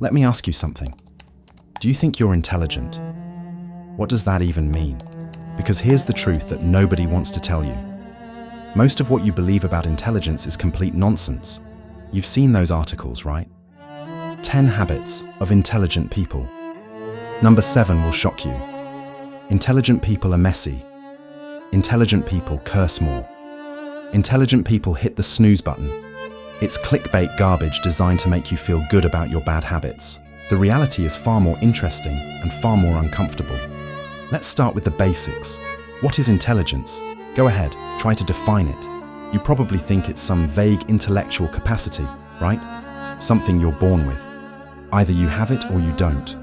Let me ask you something. Do you think you're intelligent? What does that even mean? Because here's the truth that nobody wants to tell you. Most of what you believe about intelligence is complete nonsense. You've seen those articles, right? 10 habits of intelligent people. Number 7 will shock you. Intelligent people are messy. Intelligent people curse more. Intelligent people hit the snooze button. It's clickbait garbage designed to make you feel good about your bad habits. The reality is far more interesting and far more uncomfortable. Let's start with the basics. What is intelligence? Go ahead, try to define it. You probably think it's some vague intellectual capacity, right? Something you're born with. Either you have it or you don't.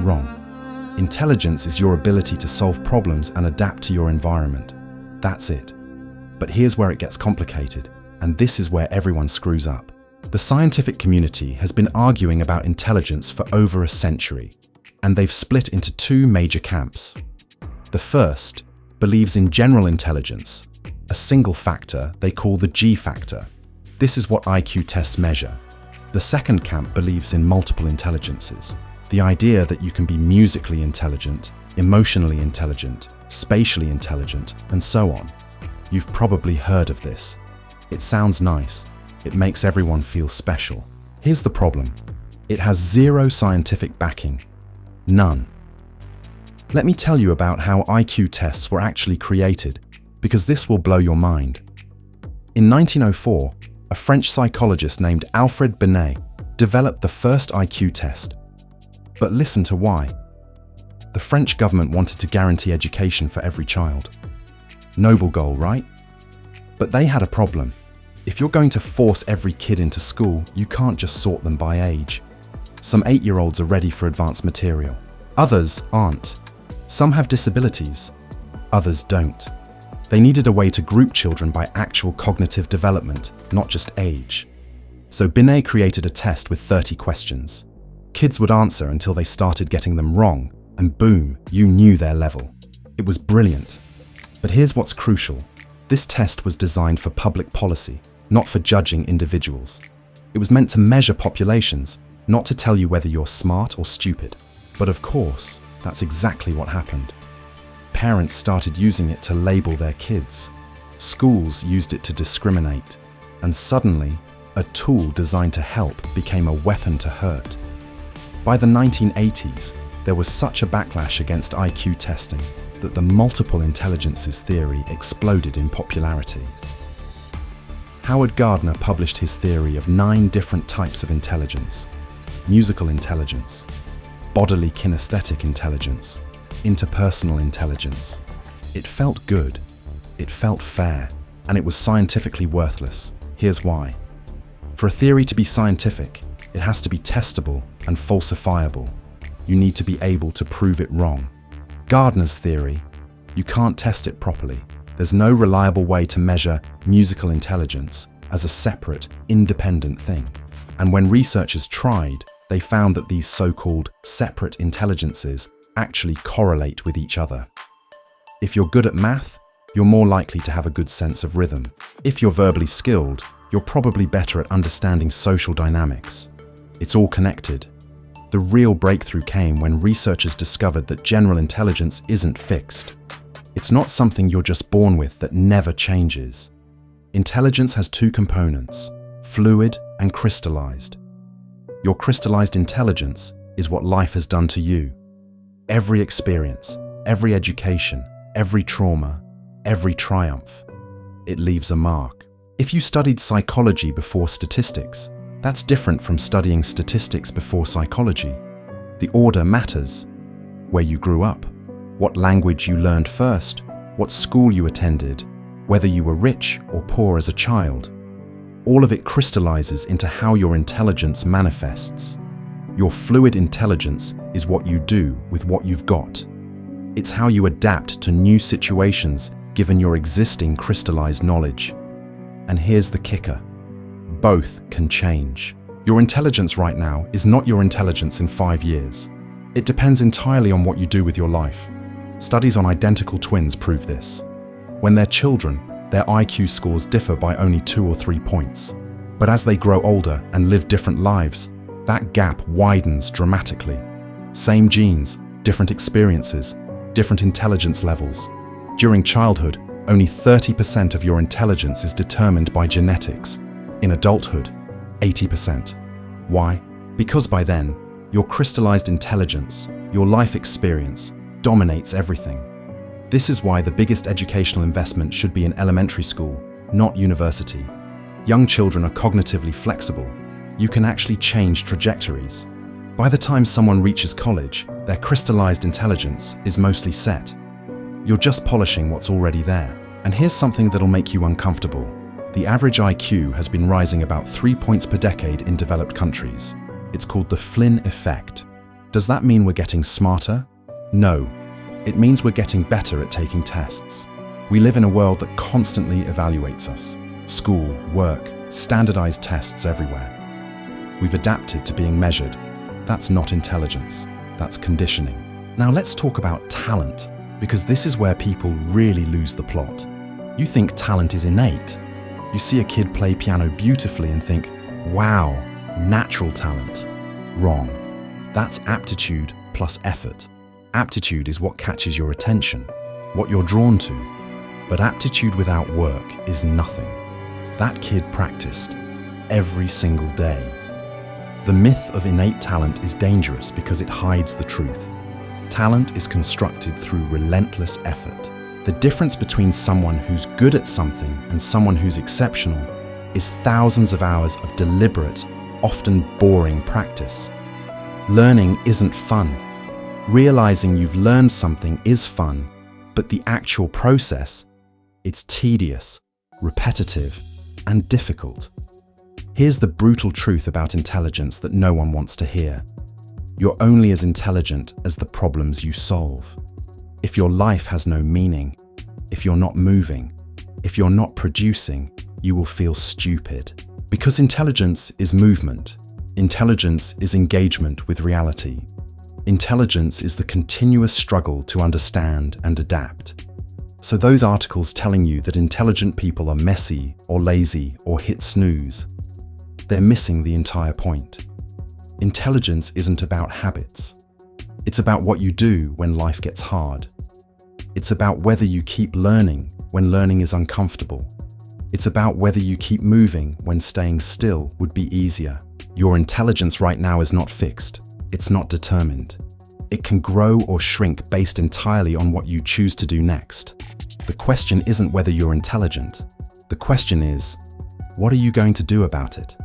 Wrong. Intelligence is your ability to solve problems and adapt to your environment. That's it. But here's where it gets complicated, and this is where everyone screws up. The scientific community has been arguing about intelligence for over a century, and they've split into 2 major camps. The first believes in general intelligence, a single factor they call the G factor. This is what IQ tests measure. The second camp believes in multiple intelligences, the idea that you can be musically intelligent, emotionally intelligent, spatially intelligent, and so on. You've probably heard of this. It sounds nice. It makes everyone feel special. Here's the problem. It has 0 scientific backing. None. Let me tell you about how IQ tests were actually created, because this will blow your mind. In 1904, a French psychologist named Alfred Binet developed the first IQ test. But listen to why. The French government wanted to guarantee education for every child. Noble goal, right? But they had a problem. If you're going to force every kid into school, you can't just sort them by age. Some 8-year-olds are ready for advanced material. Others aren't. Some have disabilities. Others don't. They needed a way to group children by actual cognitive development, not just age. So Binet created a test with 30 questions. Kids would answer until they started getting them wrong, and boom, you knew their level. It was brilliant. But here's what's crucial. This test was designed for public policy, not for judging individuals. It was meant to measure populations, not to tell you whether you're smart or stupid. But of course, that's exactly what happened. Parents started using it to label their kids. Schools used it to discriminate. And suddenly, a tool designed to help became a weapon to hurt. By the 1980s, there was such a backlash against IQ testing that the multiple intelligences theory exploded in popularity. Howard Gardner published his theory of 9 different types of intelligence: musical intelligence, bodily kinesthetic intelligence, interpersonal intelligence. It felt good, it felt fair, and it was scientifically worthless. Here's why. For a theory to be scientific, it has to be testable and falsifiable. You need to be able to prove it wrong. Gardner's theory, you can't test it properly. There's no reliable way to measure musical intelligence as a separate, independent thing. And when researchers tried, they found that these so-called separate intelligences actually correlate with each other. If you're good at math, you're more likely to have a good sense of rhythm. If you're verbally skilled, you're probably better at understanding social dynamics. It's all connected. The real breakthrough came when researchers discovered that general intelligence isn't fixed. It's not something you're just born with that never changes. Intelligence has 2 components, fluid and crystallized. Your crystallized intelligence is what life has done to you. Every experience, every education, every trauma, every triumph, it leaves a mark. If you studied psychology before statistics, that's different from studying statistics before psychology. The order matters. Where you grew up, what language you learned first, what school you attended, whether you were rich or poor as a child. All of it crystallizes into how your intelligence manifests. Your fluid intelligence is what you do with what you've got. It's how you adapt to new situations given your existing crystallized knowledge. And here's the kicker. Both can change. Your intelligence right now is not your intelligence in 5 years. It depends entirely on what you do with your life. Studies on identical twins prove this. When they're children, their IQ scores differ by only 2 or 3 points. But as they grow older and live different lives, that gap widens dramatically. Same genes, different experiences, different intelligence levels. During childhood, only 30% of your intelligence is determined by genetics. In adulthood, 80%. Why? Because by then, your crystallized intelligence, your life experience, dominates everything. This is why the biggest educational investment should be in elementary school, not university. Young children are cognitively flexible. You can actually change trajectories. By the time someone reaches college, their crystallized intelligence is mostly set. You're just polishing what's already there. And here's something that'll make you uncomfortable. The average IQ has been rising about 3 points per decade in developed countries. It's called the Flynn effect. Does that mean we're getting smarter? No. It means we're getting better at taking tests. We live in a world that constantly evaluates us. School, work, standardized tests everywhere. We've adapted to being measured. That's not intelligence. That's conditioning. Now let's talk about talent, because this is where people really lose the plot. You think talent is innate. You see a kid play piano beautifully and think, wow, natural talent. Wrong. That's aptitude plus effort. Aptitude is what catches your attention, what you're drawn to. But aptitude without work is nothing. That kid practiced every single day. The myth of innate talent is dangerous because it hides the truth. Talent is constructed through relentless effort. The difference between someone who's good at something and someone who's exceptional is thousands of hours of deliberate, often boring practice. Learning isn't fun. Realizing you've learned something is fun, but the actual process, it's tedious, repetitive, and difficult. Here's the brutal truth about intelligence that no one wants to hear. You're only as intelligent as the problems you solve. If your life has no meaning, if you're not moving, if you're not producing, you will feel stupid. Because intelligence is movement. Intelligence is engagement with reality. Intelligence is the continuous struggle to understand and adapt. So those articles telling you that intelligent people are messy or lazy or hit snooze, they're missing the entire point. Intelligence isn't about habits. It's about what you do when life gets hard. It's about whether you keep learning when learning is uncomfortable. It's about whether you keep moving when staying still would be easier. Your intelligence right now is not fixed. It's not determined. It can grow or shrink based entirely on what you choose to do next. The question isn't whether you're intelligent. The question is, what are you going to do about it?